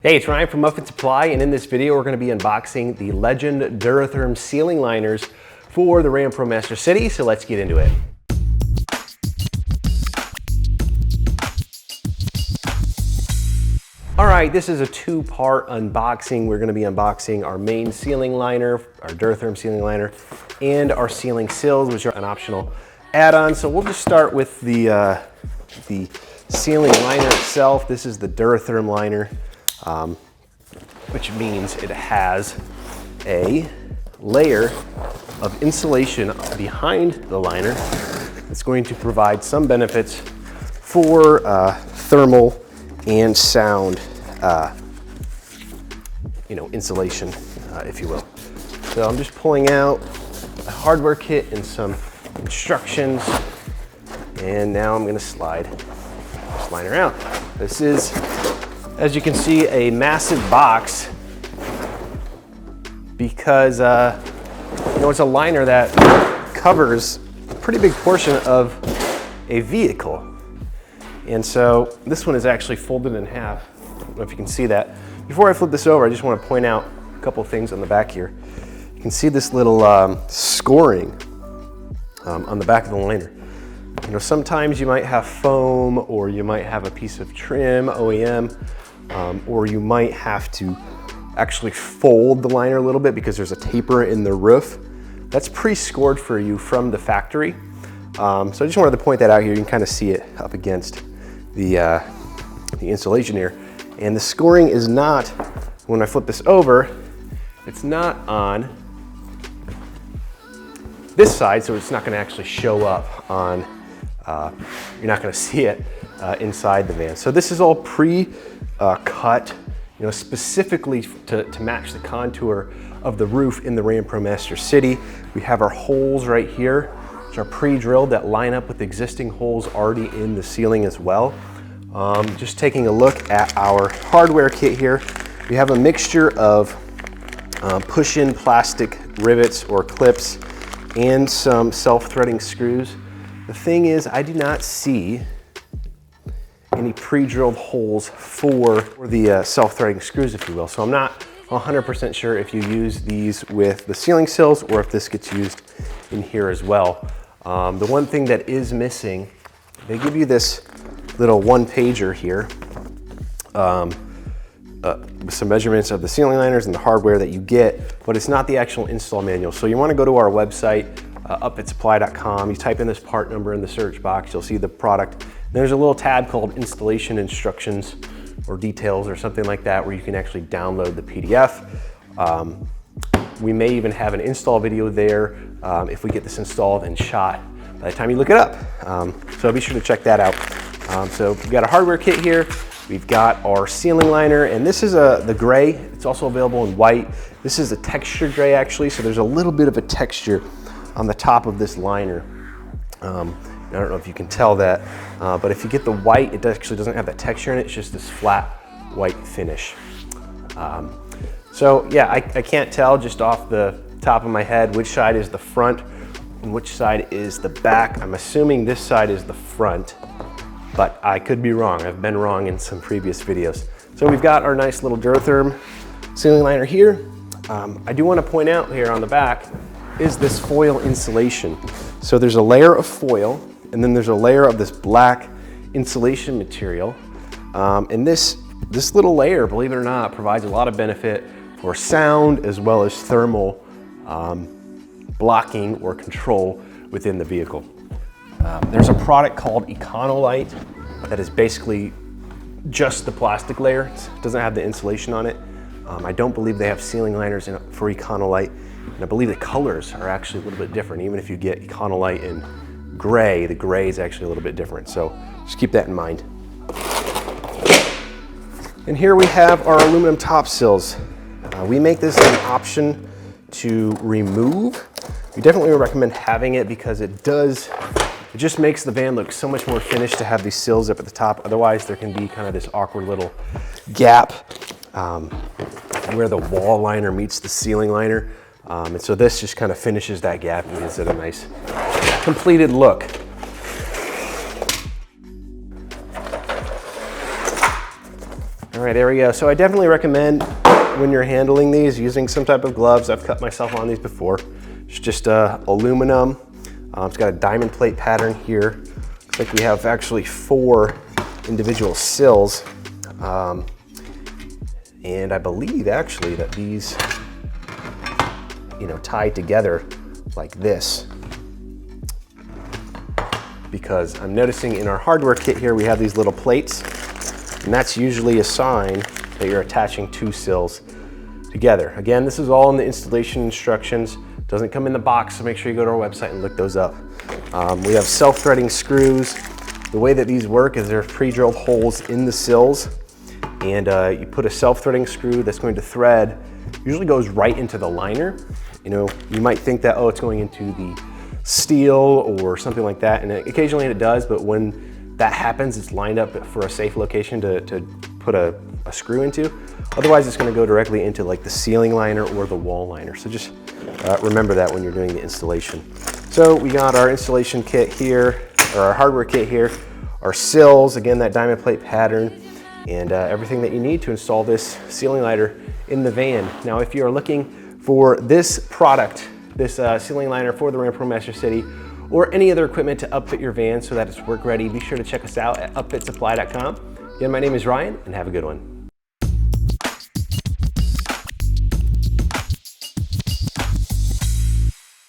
Hey, it's Ryan from Upfit Supply, and in this video we're going to be unboxing the Legend DuraTherm Ceiling Liners for the RAM ProMaster City, so let's get into it. All right, this is a two-part unboxing. We're going to be unboxing our main ceiling liner, our DuraTherm ceiling liner, and our ceiling sills, which are an optional add-on. So we'll just start with the ceiling liner itself. This is the DuraTherm liner. Which means it has a layer of insulation behind the liner that's going to provide some benefits for thermal and sound, insulation, if you will. So I'm just pulling out a hardware kit and some instructions, and now I'm going to slide this liner out. This is, as you can see, a massive box because it's a liner that covers a pretty big portion of a vehicle. And so this one is actually folded in half. I don't know if you can see that. Before I flip this over, I just want to point out a couple of things on the back here. You can see this little scoring on the back of the liner. Sometimes you might have foam, or you might have a piece of trim, OEM, or you might have to actually fold the liner a little bit because there's a taper in the roof. That's pre-scored for you from the factory. So I just wanted to point that out here. You can kind of see it up against the insulation here. And the scoring is not, when I flip this over, it's not on this side, so it's not going to actually show up on, you're not going to see it inside the van. So this is all cut, specifically to match the contour of the roof in the RAM ProMaster City. We have our holes right here, which are pre-drilled, that line up with existing holes already in the ceiling as well. Just taking a look at our hardware kit here, we have a mixture of push-in plastic rivets or clips and some self-threading screws. The thing is, I do not see any pre-drilled holes for the self-threading screws, if you will. So I'm not 100% sure if you use these with the ceiling sills or if this gets used in here as well. The one thing that is missing, they give you this little one-pager here with some measurements of the ceiling liners and the hardware that you get, but it's not the actual install manual. So you want to go to our website, upfitsupply.com. You type in this part number in the search box, you'll see the product. There's a little tab called installation instructions or details or something like that, where you can actually download the PDF. We may even have an install video there if we get this installed and shot by the time you look it up. So be sure to check that out. So we've got a hardware kit here. We've got our ceiling liner, and this is the gray. It's also available in white. This is a textured gray, actually, so there's a little bit of a texture on the top of this liner. I don't know if you can tell that, but if you get the white, it actually doesn't have that texture in it. It's just this flat white finish. So yeah, I can't tell just off the top of my head which side is the front and which side is the back. I'm assuming this side is the front, but I could be wrong. I've been wrong in some previous videos. So we've got our nice little DuraTherm ceiling liner here. I do want to point out here on the back is this foil insulation. So there's a layer of foil, and then there's a layer of this black insulation material. And this little layer, believe it or not, provides a lot of benefit for sound as well as thermal blocking or control within the vehicle. There's a product called Econolite that is basically just the plastic layer. It doesn't have the insulation on it. I don't believe they have ceiling liners for Econolite, and I believe the colors are actually a little bit different. Even if you get Econolite in gray, the gray is actually a little bit different. So just keep that in mind. And here we have our aluminum top sills. We make this an option to remove. We definitely recommend having it because it just makes the van look so much more finished to have these sills up at the top. Otherwise, there can be kind of this awkward little gap where the wall liner meets the ceiling liner. And so this just kind of finishes that gap and gives it a nice completed look. right, there we go. So I definitely recommend when you're handling these using some type of gloves. I've cut myself on these before. It's just aluminum. It's got a diamond plate pattern here. Looks like we have actually 4 individual sills. And I believe actually that these, tie together like this. Because I'm noticing in our hardware kit here, we have these little plates, and that's usually a sign that you're attaching 2 sills together. Again, this is all in the installation instructions. It doesn't come in the box, so make sure you go to our website and look those up. We have self-threading screws. The way that these work is there are pre-drilled holes in the sills, and you put a self-threading screw that's going to thread, usually goes right into the liner. You might think that, oh, it's going into the steel or something like that, and occasionally it does, but when that happens, it's lined up for a safe location to put a screw into. Otherwise, it's going to go directly into like the ceiling liner or the wall liner. So just remember that when you're doing the installation. So we got our installation kit here, or our hardware kit here, our sills, again, that diamond plate pattern, and everything that you need to install this ceiling liner in the van. Now, if you are looking for this product, this ceiling liner for the RAM ProMaster City, or any other equipment to upfit your van so that it's work ready, be sure to check us out at upfitsupply.com. Again, my name is Ryan, and have a good one.